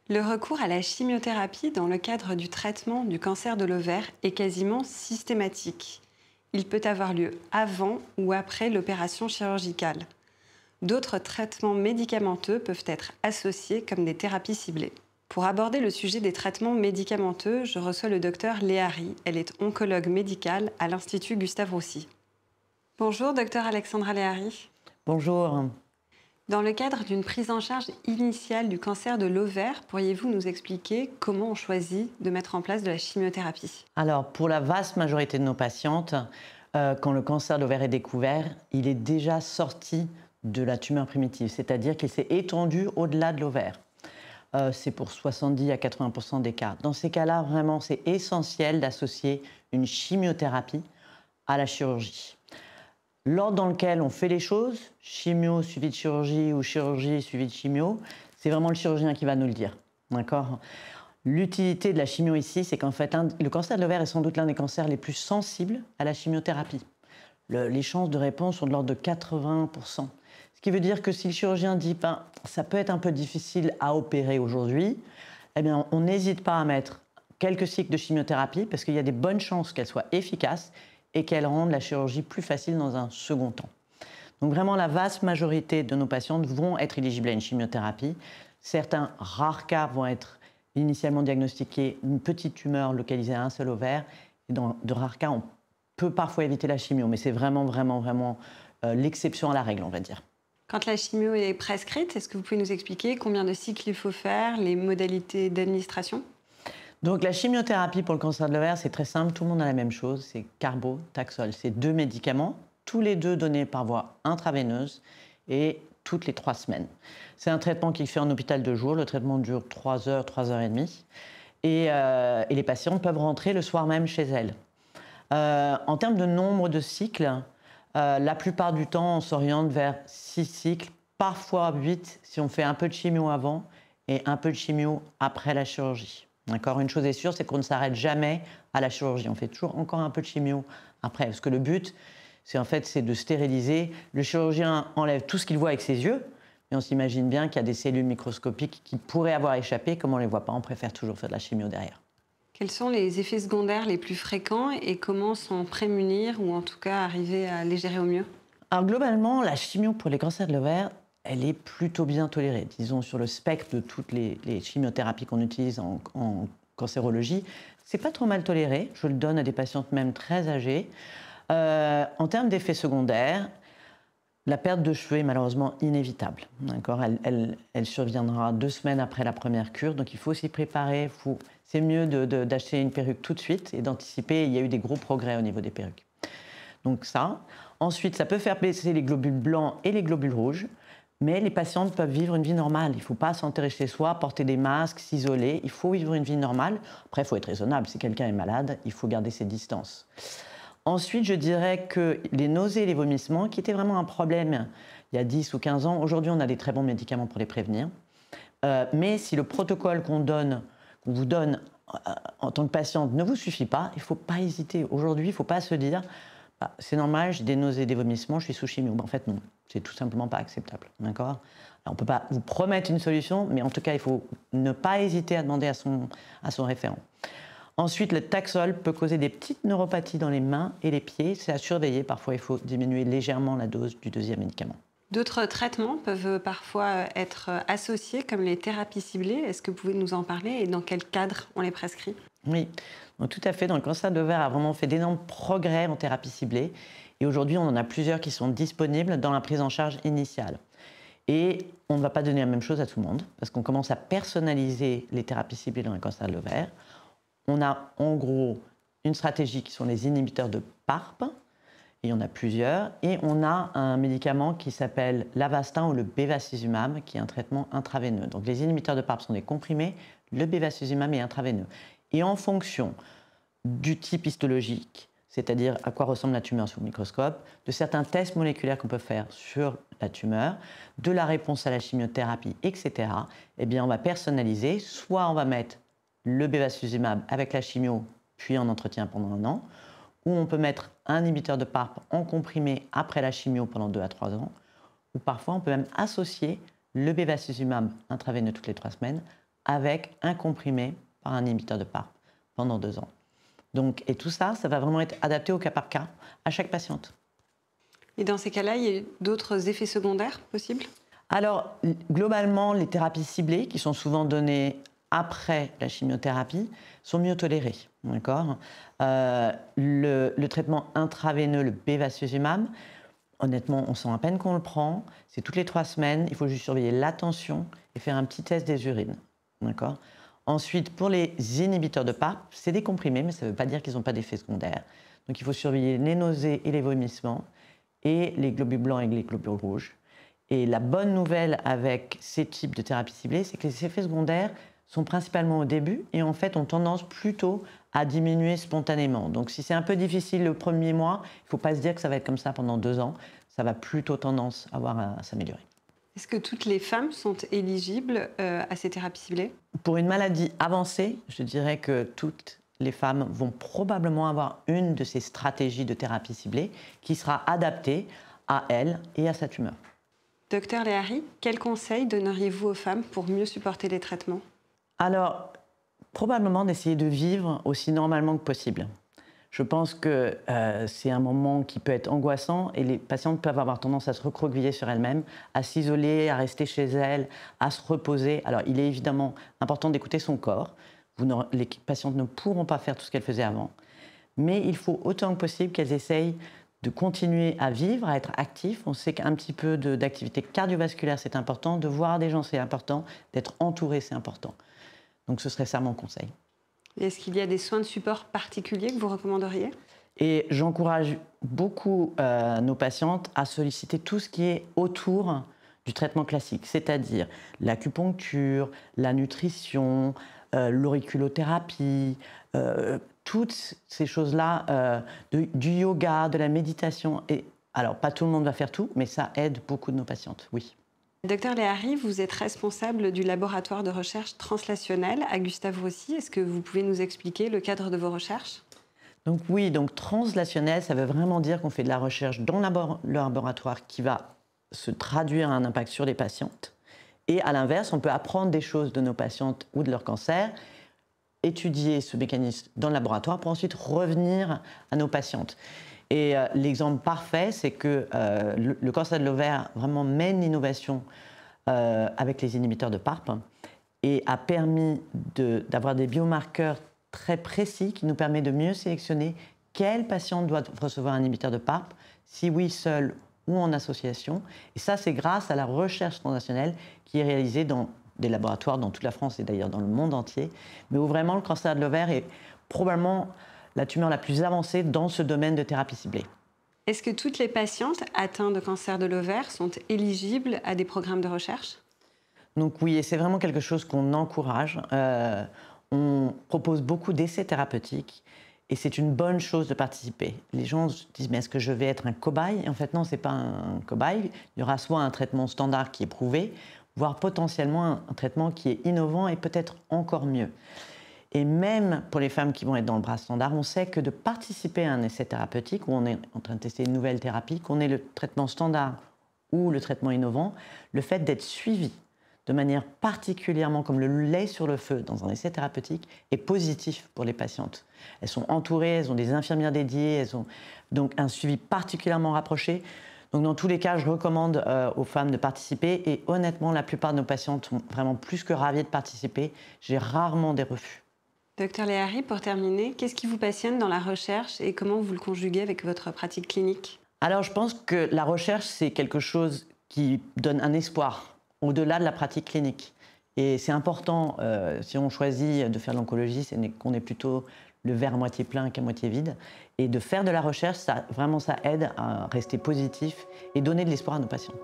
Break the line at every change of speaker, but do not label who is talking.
Le recours à la chimiothérapie dans le cadre du traitement du cancer de l'ovaire est quasiment systématique. Il peut avoir lieu avant ou après l'opération chirurgicale. D'autres traitements médicamenteux peuvent être associés comme des thérapies ciblées. Pour aborder le sujet des traitements médicamenteux, je reçois le docteur Léa Ry. Elle est oncologue médicale à l'Institut Gustave Roussy. Bonjour, docteur Alexandra Léa Ry.
Bonjour.
Dans le cadre d'une prise en charge initiale du cancer de l'ovaire, pourriez-vous nous expliquer comment on choisit de mettre en place de la chimiothérapie?
Alors, pour la vaste majorité de nos patientes, quand le cancer de l'ovaire est découvert, il est déjà sorti de la tumeur primitive, c'est-à-dire qu'il s'est étendu au-delà de l'ovaire. C'est pour 70 à 80% des cas. Dans ces cas-là, vraiment, c'est essentiel d'associer une chimiothérapie à la chirurgie. L'ordre dans lequel on fait les choses, chimio suivi de chirurgie ou chirurgie suivi de chimio, c'est vraiment le chirurgien qui va nous le dire. D'accord ? L'utilité de la chimio ici, c'est qu'en fait, le cancer de l'ovaire est sans doute l'un des cancers les plus sensibles à la chimiothérapie. Les chances de réponse sont de l'ordre de 80%. Ce qui veut dire que si le chirurgien dit ben, ça peut être un peu difficile à opérer aujourd'hui, eh bien, on n'hésite pas à mettre quelques cycles de chimiothérapie parce qu'il y a des bonnes chances qu'elle soit efficace et qu'elle rende la chirurgie plus facile dans un second temps. Donc vraiment, la vaste majorité de nos patientes vont être éligibles à une chimiothérapie. Certains rares cas vont être initialement diagnostiqués une petite tumeur localisée à un seul ovaire. Et dans de rares cas, on peut parfois éviter la chimio, mais c'est vraiment l'exception à la règle, on va dire.
Quand la chimio est prescrite, est-ce que vous pouvez nous expliquer combien de cycles il faut faire, les modalités d'administration?
Donc la chimiothérapie pour le cancer de l'ovaire, c'est très simple, tout le monde a la même chose, c'est carbo, taxol. C'est 2 médicaments, tous les deux donnés par voie intraveineuse et toutes les 3 semaines. C'est un traitement qui est fait en hôpital de jour, le traitement dure 3 heures, 3 heures et demie. Et les patientes peuvent rentrer le soir même chez elles. En termes de nombre de cycles, la plupart du temps, on s'oriente vers 6 cycles, parfois 8 si on fait un peu de chimio avant et un peu de chimio après la chirurgie. D'accord ? Une chose est sûre, c'est qu'on ne s'arrête jamais à la chirurgie. On fait toujours encore un peu de chimio après. Parce que le but, c'est de stériliser. Le chirurgien enlève tout ce qu'il voit avec ses yeux. Mais on s'imagine bien qu'il y a des cellules microscopiques qui pourraient avoir échappé. Comme on ne les voit pas, on préfère toujours faire de la chimio derrière.
Quels sont les effets secondaires les plus fréquents et comment s'en prémunir ou en tout cas arriver à les gérer au mieux?
Alors globalement, la chimio pour les cancers de l'ovaire, elle est plutôt bien tolérée. Disons, sur le spectre de toutes les chimiothérapies qu'on utilise en cancérologie, c'est pas trop mal toléré. Je le donne à des patientes même très âgées. En termes d'effets secondaires, la perte de cheveux est malheureusement inévitable. D'accord ? Elle surviendra 2 semaines après la première cure, donc il faut s'y préparer. C'est mieux d'acheter une perruque tout de suite et d'anticiper. Il y a eu des gros progrès au niveau des perruques. Donc ça. Ensuite, ça peut faire baisser les globules blancs et les globules rouges. Mais les patientes peuvent vivre une vie normale. Il ne faut pas s'enterrer chez soi, porter des masques, s'isoler. Il faut vivre une vie normale. Après, il faut être raisonnable. Si quelqu'un est malade, il faut garder ses distances. Ensuite, je dirais que les nausées et les vomissements, qui étaient vraiment un problème il y a 10 ou 15 ans, aujourd'hui, on a des très bons médicaments pour les prévenir. Mais si le protocole qu'on vous donne en tant que patiente ne vous suffit pas, il ne faut pas hésiter. Aujourd'hui, il ne faut pas se dire c'est normal, j'ai des nausées, des vomissements, je suis sous chimio. En fait, non, c'est tout simplement pas acceptable. D'accord ? On ne peut pas vous promettre une solution, mais en tout cas, il faut ne pas hésiter à demander à son référent. Ensuite, le Taxol peut causer des petites neuropathies dans les mains et les pieds. C'est à surveiller. Parfois, il faut diminuer légèrement la dose du deuxième médicament.
D'autres traitements peuvent parfois être associés, comme les thérapies ciblées. Est-ce que vous pouvez nous en parler et dans quel cadre on les prescrit?
Oui, donc, tout à fait. Donc, le cancer de l'ovaire a vraiment fait d'énormes progrès en thérapie ciblée. Et aujourd'hui, on en a plusieurs qui sont disponibles dans la prise en charge initiale. Et on ne va pas donner la même chose à tout le monde, parce qu'on commence à personnaliser les thérapies ciblées dans le cancer de l'ovaire. On a en gros une stratégie qui sont les inhibiteurs de PARP, et il y en a plusieurs, et on a un médicament qui s'appelle l'Avastin ou le bevacizumab, qui est un traitement intraveineux. Donc les inhibiteurs de PARP sont des comprimés, le bevacizumab est intraveineux. Et en fonction du type histologique, c'est-à-dire à quoi ressemble la tumeur sous le microscope, de certains tests moléculaires qu'on peut faire sur la tumeur, de la réponse à la chimiothérapie, etc., eh bien on va personnaliser, soit on va mettre le bevacizumab avec la chimio, puis en entretien pendant 1 an, ou on peut mettre un inhibiteur de PARP en comprimé après la chimio pendant 2 à 3 ans, ou parfois on peut même associer le bevacizumab intraveineux toutes les 3 semaines avec un comprimé par un inhibiteur de PARP pendant 2 ans. Donc, et tout ça, ça va vraiment être adapté au cas par cas à chaque patiente.
Et dans ces cas-là, il y a d'autres effets secondaires possibles?
Alors, globalement, les thérapies ciblées, qui sont souvent données après la chimiothérapie, sont mieux tolérées. D'accord. Le traitement intraveineux, le bevacizumab, honnêtement, on sent à peine qu'on le prend. C'est toutes les 3 semaines. Il faut juste surveiller la tension et faire un petit test des urines. D'accord. Ensuite, pour les inhibiteurs de PARP, c'est des comprimés, mais ça ne veut pas dire qu'ils n'ont pas d'effets secondaires. Donc, il faut surveiller les nausées et les vomissements, et les globules blancs et les globules rouges. Et la bonne nouvelle avec ces types de thérapies ciblées, c'est que les effets secondaires sont principalement au début et en fait ont tendance plutôt à diminuer spontanément. Donc si c'est un peu difficile le premier mois, il ne faut pas se dire que ça va être comme ça pendant 2 ans. Ça va plutôt tendance à s'améliorer.
Est-ce que toutes les femmes sont éligibles à ces thérapies ciblées?
Pour une maladie avancée, je dirais que toutes les femmes vont probablement avoir une de ces stratégies de thérapie ciblée qui sera adaptée à elle et à sa tumeur.
Docteur Léhari, quels conseils donneriez-vous aux femmes pour mieux supporter les traitements?
Alors, probablement d'essayer de vivre aussi normalement que possible. Je pense que c'est un moment qui peut être angoissant et les patientes peuvent avoir tendance à se recroqueviller sur elles-mêmes, à s'isoler, à rester chez elles, à se reposer. Alors, il est évidemment important d'écouter son corps. Les patientes ne pourront pas faire tout ce qu'elles faisaient avant. Mais il faut autant que possible qu'elles essayent de continuer à vivre, à être actives. On sait qu'un petit peu d'activité cardiovasculaire, c'est important. De voir des gens, c'est important. D'être entouré, c'est important. Donc, ce serait ça mon conseil.
Est-ce qu'il y a des soins de support particuliers que vous recommanderiez?
Et j'encourage beaucoup nos patientes à solliciter tout ce qui est autour du traitement classique, c'est-à-dire l'acupuncture, la nutrition, l'auriculothérapie, toutes ces choses-là, du yoga, de la méditation. Et, alors, pas tout le monde va faire tout, mais ça aide beaucoup de nos patientes, oui.
Docteur Léhari, vous êtes responsable du laboratoire de recherche translationnelle à Gustave Roussy. Est-ce que vous pouvez nous expliquer le cadre de vos recherches?
Donc oui, donc translationnel, ça veut vraiment dire qu'on fait de la recherche dans le laboratoire qui va se traduire à un impact sur les patientes. Et à l'inverse, on peut apprendre des choses de nos patientes ou de leur cancer, étudier ce mécanisme dans le laboratoire pour ensuite revenir à nos patientes. Et l'exemple parfait, c'est que le cancer de l'ovaire vraiment mène l'innovation avec les inhibiteurs de PARP et a permis d'avoir des biomarqueurs très précis qui nous permettent de mieux sélectionner quelle patiente doit recevoir un inhibiteur de PARP, si oui seul ou en association. Et ça, c'est grâce à la recherche transnationale qui est réalisée dans des laboratoires dans toute la France et d'ailleurs dans le monde entier, mais où vraiment le cancer de l'ovaire est probablement la tumeur la plus avancée dans ce domaine de thérapie ciblée.
Est-ce que toutes les patientes atteintes de cancer de l'ovaire sont éligibles à des programmes de recherche?
Donc oui, et c'est vraiment quelque chose qu'on encourage. On propose beaucoup d'essais thérapeutiques et c'est une bonne chose de participer. Les gens se disent, mais est-ce que je vais être un cobaye? Et en fait, non, ce n'est pas un cobaye. Il y aura soit un traitement standard qui est prouvé, voire potentiellement un traitement qui est innovant et peut-être encore mieux. Et même pour les femmes qui vont être dans le bras standard, on sait que de participer à un essai thérapeutique où on est en train de tester une nouvelle thérapie, qu'on ait le traitement standard ou le traitement innovant, le fait d'être suivi de manière particulièrement comme le lait sur le feu dans un essai thérapeutique est positif pour les patientes. Elles sont entourées, elles ont des infirmières dédiées, elles ont donc un suivi particulièrement rapproché. Donc dans tous les cas, je recommande aux femmes de participer et honnêtement, la plupart de nos patientes sont vraiment plus que ravies de participer. J'ai rarement des refus.
Docteur Léhari, pour terminer, qu'est-ce qui vous passionne dans la recherche et comment vous le conjuguez avec votre pratique clinique?
Alors, je pense que la recherche, c'est quelque chose qui donne un espoir au-delà de la pratique clinique. Et c'est important, si on choisit de faire de l'oncologie, c'est qu'on est plutôt le verre à moitié plein qu'à moitié vide. Et de faire de la recherche, ça aide à rester positif et donner de l'espoir à nos patients.